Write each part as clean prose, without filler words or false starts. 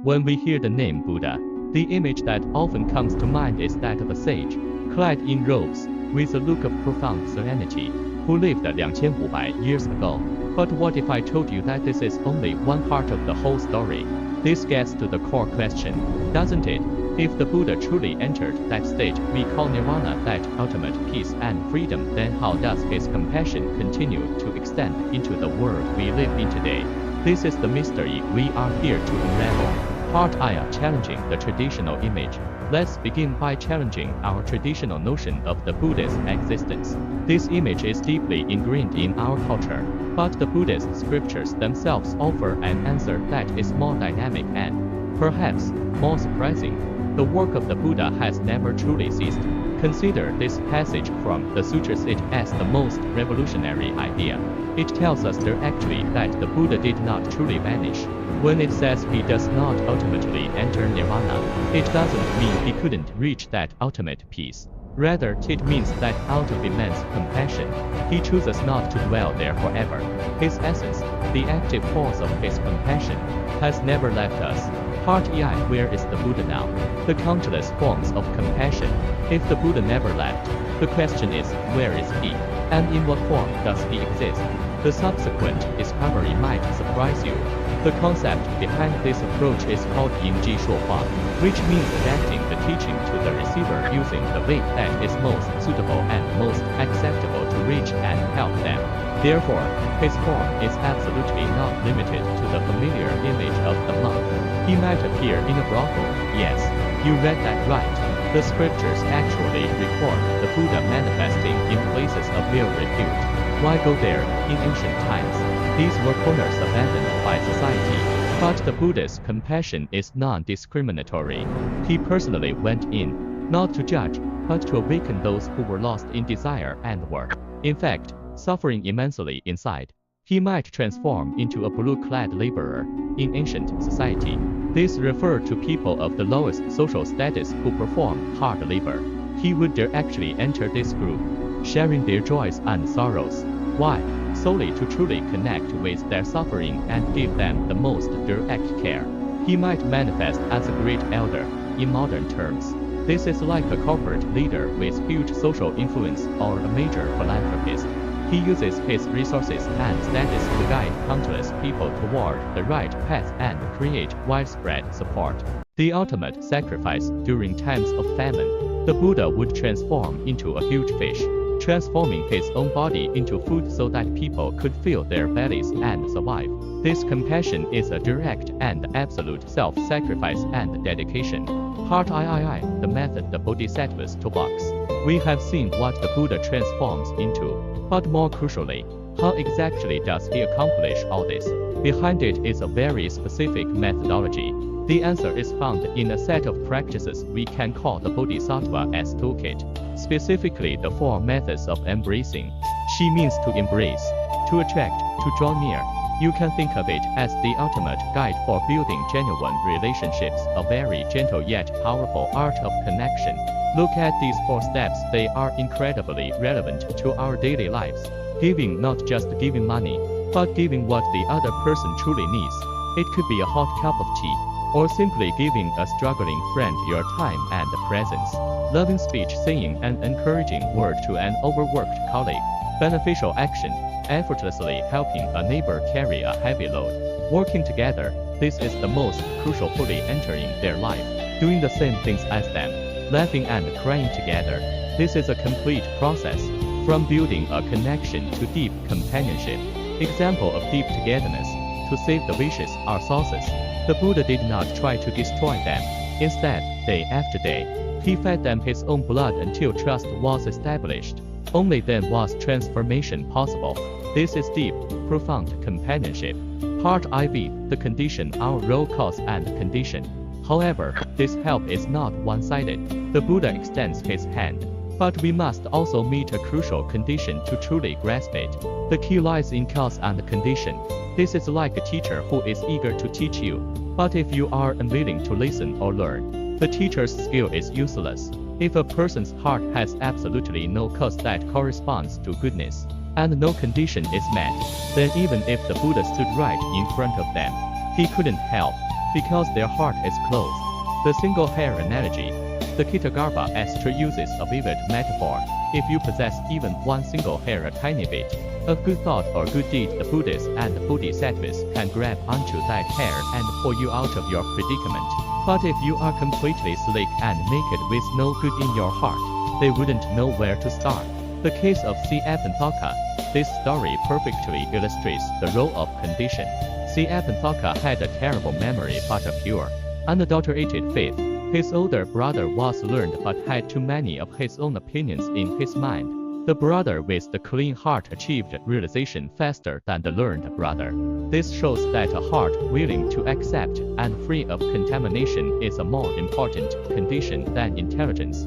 When we hear the name Buddha, the image that often comes to mind is that of a sage, clad in robes, with a look of profound serenity, who lived 2500 years ago. But what if I told you that this is only one part of the whole story? This gets to the core question, doesn't it? If the Buddha truly entered that state we call nirvana, that ultimate peace and freedom, then how does his compassion continue to extend into the world we live in today? This is the mystery we are here to unravel. Part I, challenging the traditional image. Let's begin by challenging our traditional notion of the Buddha's existence. This image is deeply ingrained in our culture, but the Buddhist scriptures themselves offer an answer that is more dynamic and, perhaps, more surprising. The work of the Buddha has never truly ceased. Consider this passage from the sutras it as the most revolutionary idea. It tells us directly that the Buddha did not truly vanish. When it says he does not ultimately enter nirvana, it doesn't mean he couldn't reach that ultimate peace. Rather, it means that out of immense compassion, he chooses not to dwell there forever. His essence, the active force of his compassion, has never left us. Part EI, where is the Buddha now? The countless forms of compassion. If the Buddha never left, the question is, where is he? And in what form does he exist? The subsequent discovery might surprise you. The concept behind this approach is called Yingji Shuohua, which means adapting the teaching to the receiver using the way that is most suitable and most acceptable to reach and help them. Therefore, his form is absolutely not limited to the familiar image of the monk. He might appear in a brothel. Yes, you read that right. The scriptures actually record the Buddha manifesting in places of ill repute. Why go there? In ancient times, these were corners abandoned by society. But the Buddha's compassion is non-discriminatory. He personally went in, not to judge, but to awaken those who were lost in desire and were, in fact, suffering immensely inside. He might transform into a blue-clad laborer in ancient society. This referred to people of the lowest social status who perform hard labor. He would directly enter this group, sharing their joys and sorrows. Why? Solely to truly connect with their suffering and give them the most direct care. He might manifest as a great elder, in modern terms. This is like a corporate leader with huge social influence or a major philanthropist. He uses his resources and status to guide countless people toward the right path and create widespread support. The ultimate sacrifice during times of famine. The Buddha would transform into a huge fish, transforming his own body into food so that people could fill their bellies and survive. This compassion is a direct and absolute self-sacrifice and dedication. Part III, the method the Bodhisattva's toolbox. We have seen what the Buddha transforms into, but more crucially, how exactly does he accomplish all this? Behind it is a very specific methodology. The answer is found in a set of practices we can call the Bodhisattva's toolkit, specifically the 4 methods of embracing. She means to embrace, to attract, to draw near. You can think of it as the ultimate guide for building genuine relationships, a very gentle yet powerful art of connection. Look at these 4 steps, they are incredibly relevant to our daily lives. Giving, not just giving money, but giving what the other person truly needs. It could be a hot cup of tea, or simply giving a struggling friend your time and presence. Loving speech, saying an encouraging word to an overworked colleague. Beneficial action, effortlessly helping a neighbor carry a heavy load. Working together, this is the most crucial, fully entering their life, doing the same things as them, laughing and crying together. This is a complete process, from building a connection to deep companionship. Example of deep togetherness. To save the wishes are sources. The Buddha did not try to destroy them. Instead, day after day, he fed them his own blood until trust was established. Only then was transformation possible. This is deep, profound companionship. Part IV, the condition, our role, cause and condition. However, this help is not one-sided. The Buddha extends his hand, but we must also meet a crucial condition to truly grasp it. The key lies in cause and condition. This is like a teacher who is eager to teach you, but if you are unwilling to listen or learn, the teacher's skill is useless. If a person's heart has absolutely no cause that corresponds to goodness, and no condition is met, then even if the Buddha stood right in front of them, he couldn't help because their heart is closed. The single hair analogy. The Kitagarbha Astra uses a vivid metaphor. If you possess even one single hair a tiny bit, a good thought or good deed, the Buddhas and the Bodhisattvas can grab onto that hair and pull you out of your predicament. But if you are completely slick and naked with no good in your heart, they wouldn't know where to start. The case of C. Apanthaka. This story perfectly illustrates the role of condition. C. Apanthaka had a terrible memory but a pure, unadulterated faith. His older brother was learned but had too many of his own opinions in his mind. The brother with the clean heart achieved realization faster than the learned brother. This shows that a heart willing to accept and free of contamination is a more important condition than intelligence.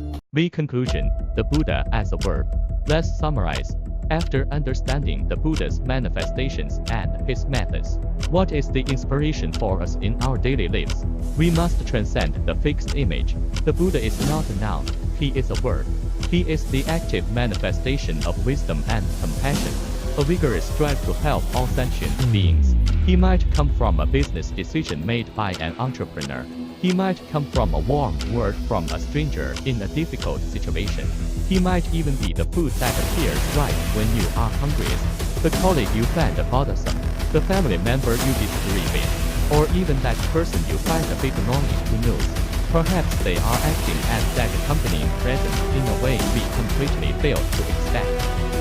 Conclusion. The Buddha as a verb. Let's summarize. After understanding the Buddha's manifestations and his methods, what is the inspiration for us in our daily lives? We must transcend the fixed image. The Buddha is not a noun, he is a word. He is the active manifestation of wisdom and compassion, a vigorous drive to help all sentient beings. He might come from a business decision made by an entrepreneur. He might come from a warm word from a stranger in a difficult situation. He might even be the food that appears right when you are hungriest, the colleague you find bothersome, the family member you disagree with, or even that person you find a bit annoying who knows. Perhaps they are acting as that accompanying presence in a way we completely fail to expect.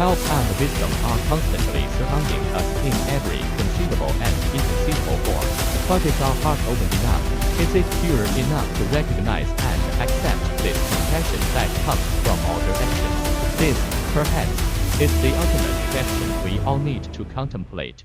Help and wisdom are constantly surrounding us in every conceivable and inconceivable form. But is our heart open enough? Is it pure enough to recognize and accept this compassion that comes from all directions? This, perhaps, is the ultimate question we all need to contemplate.